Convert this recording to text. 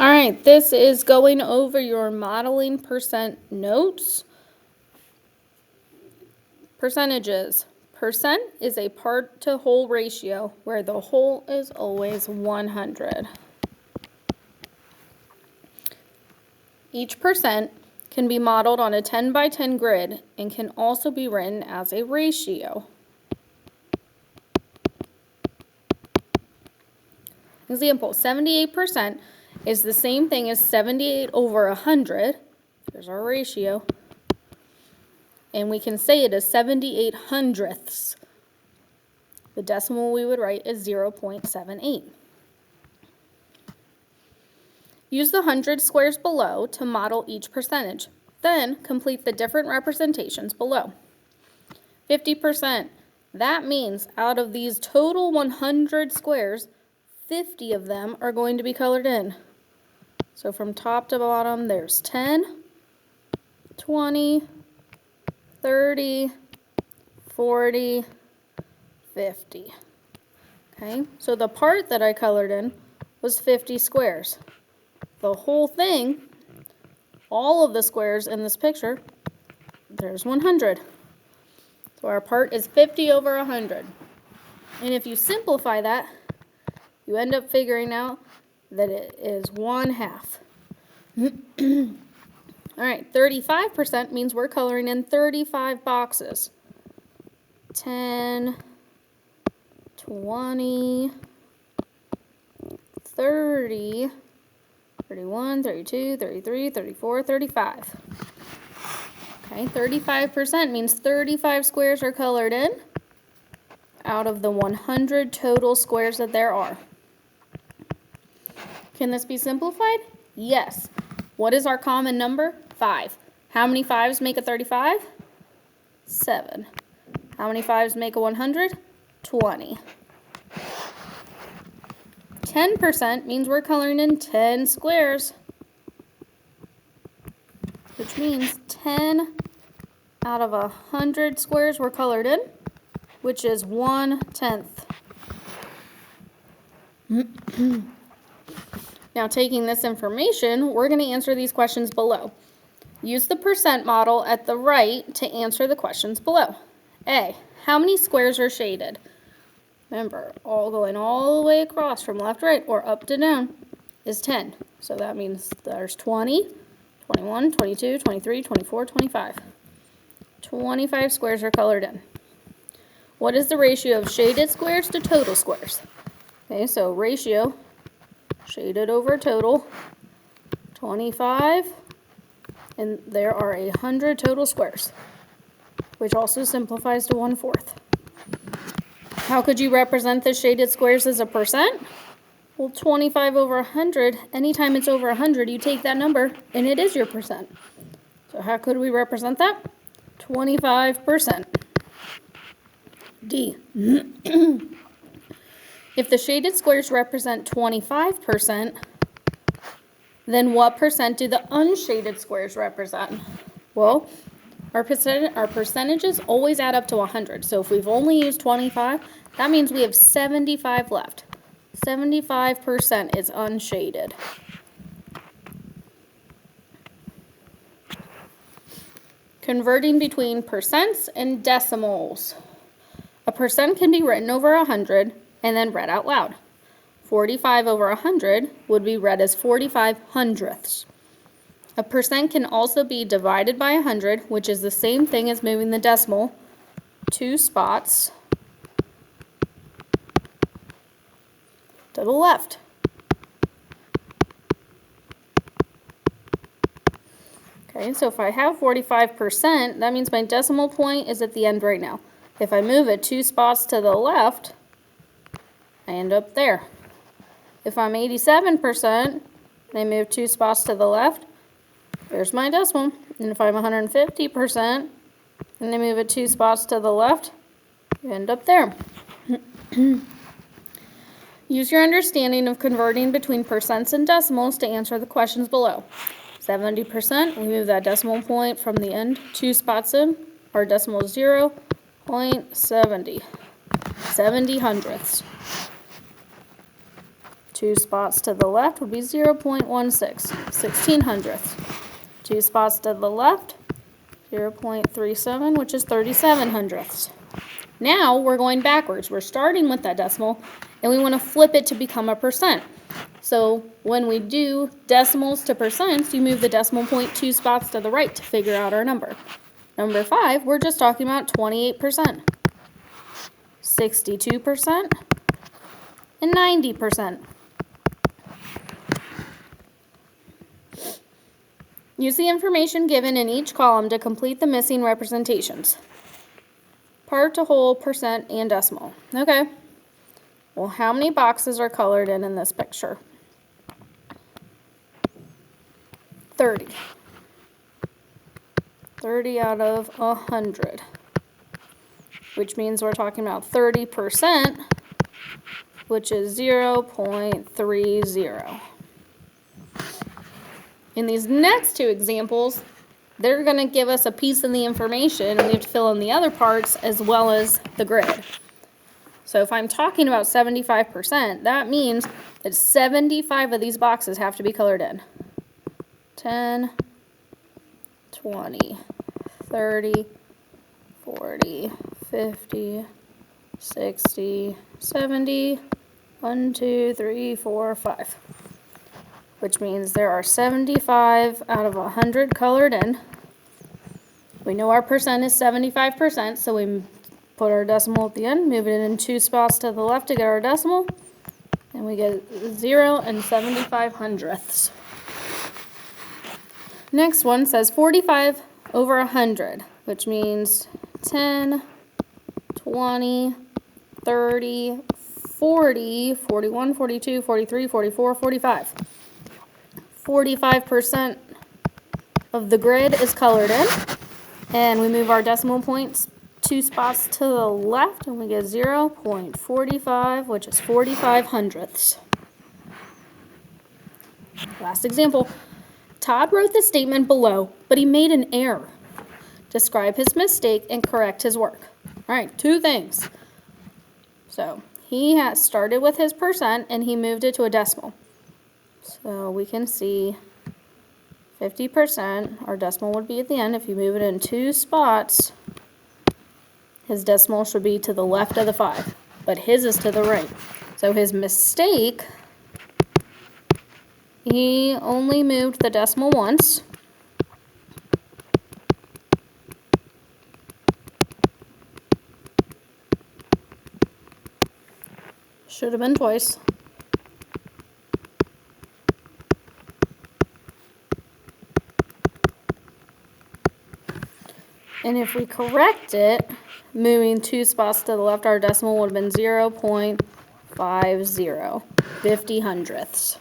All right, this is going over your modeling percent notes. Percentages. Percent is a part to whole ratio where the whole is always 100. Each percent can be modeled on a 10 by 10 grid and can also be written as a ratio. Example, 78% is the same thing as 78 over 100. There's our ratio. And we can say it is 78 hundredths. The decimal we would write is 0.78. Use the hundred squares below to model each percentage. Then complete the different representations below. 50%. That means out of these total 100 squares, 50 of them are going to be colored in. So from top to bottom, there's 10, 20, 30, 40, 50. Okay, so the part that I colored in was 50 squares. The whole thing, all of the squares in this picture, there's 100. So our part is 50 over 100. And if you simplify that, you end up figuring out that it is 1/2. All right, 35% means we're coloring in 35 boxes. 10, 20, 30, 31, 32, 33, 34, 35. Okay, 35% means 35 squares are colored in out of the 100 total squares that there are. Can this be simplified? Yes. What is our common number? 5. How many 5s make a 35? 7. How many 5s make a 100? 20. 10% means we're coloring in 10 squares, which means 10 out of 100 squares were colored in, which is 1/10. Now, taking this information, we're going to answer these questions below. Use the percent model at the right to answer the questions below. A, how many squares are shaded? Remember, going all the way across from left to right or up to down is 10. So that means there's 20, 21, 22, 23, 24, 25. 25 squares are colored in. What is the ratio of shaded squares to total squares? Okay, so ratio, shaded over total, 25, and there are 100 total squares, which also simplifies to 1/4. How could you represent the shaded squares as a percent? Well, 25 over 100, anytime it's over 100, you take that number, and it is your percent. So how could we represent that? 25%. D. If the shaded squares represent 25%, then what percent do the unshaded squares represent? Well, our percentages always add up to 100. So if we've only used 25, that means we have 75 left. 75% is unshaded. Converting between percents and decimals. A percent can be written over 100 and then read out loud. 45 over 100 would be read as 45 hundredths. A percent can also be divided by 100, which is the same thing as moving the decimal 2 spots to the left. Okay, so if I have 45%, that means my decimal point is at the end right now. If I move it 2 spots to the left, I end up there. If I'm 87%, and I move 2 spots to the left, there's my decimal. And if I'm 150%, and I move it 2 spots to the left, you end up there. Use your understanding of converting between percents and decimals to answer the questions below. 70%, we move that decimal point from the end 2 spots in. Our decimal is 0.70. 70 hundredths. 2 spots to the left would be 0.16, 16 hundredths. 2 spots to the left, 0.37, which is 37 hundredths. Now we're going backwards. We're starting with that decimal, and we want to flip it to become a percent. So when we do decimals to percents, you move the decimal point 2 spots to the right to figure out our number. Number 5, we're just talking about 28%, 62%, and 90%. Use the information given in each column to complete the missing representations. Part to whole, percent, and decimal. Okay. Well, how many boxes are colored in this picture? 30. 30 out of 100. Which means we're talking about 30%, which is 0.30. In these next two examples, they're going to give us a piece of the information, and we have to fill in the other parts as well as the grid. So if I'm talking about 75%, that means that 75 of these boxes have to be colored in. 10, 20, 30, 40, 50, 60, 70, 1, 2, 3, 4, 5. Which means there are 75 out of 100 colored in. We know our percent is 75%, so we put our decimal at the end, move it in 2 spots to the left to get our decimal, and we get 0 and 75 hundredths. Next one says 45 over 100, which means 10, 20, 30, 40, 41, 42, 43, 44, 45. 45% of the grid is colored in, and we move our decimal points 2 spots to the left, and we get 0.45, which is 45 hundredths. Last example. Todd wrote the statement below, but he made an error. Describe his mistake and correct his work. All right, 2 things. So he has started with his percent, and he moved it to a decimal. So we can see 50%, our decimal would be at the end. If you move it in 2 spots, his decimal should be to the left of the 5, but his is to the right. So his mistake, he only moved the decimal once. Should have been twice. And if we correct it, moving 2 spots to the left, our decimal would have been 0.50, 50 hundredths.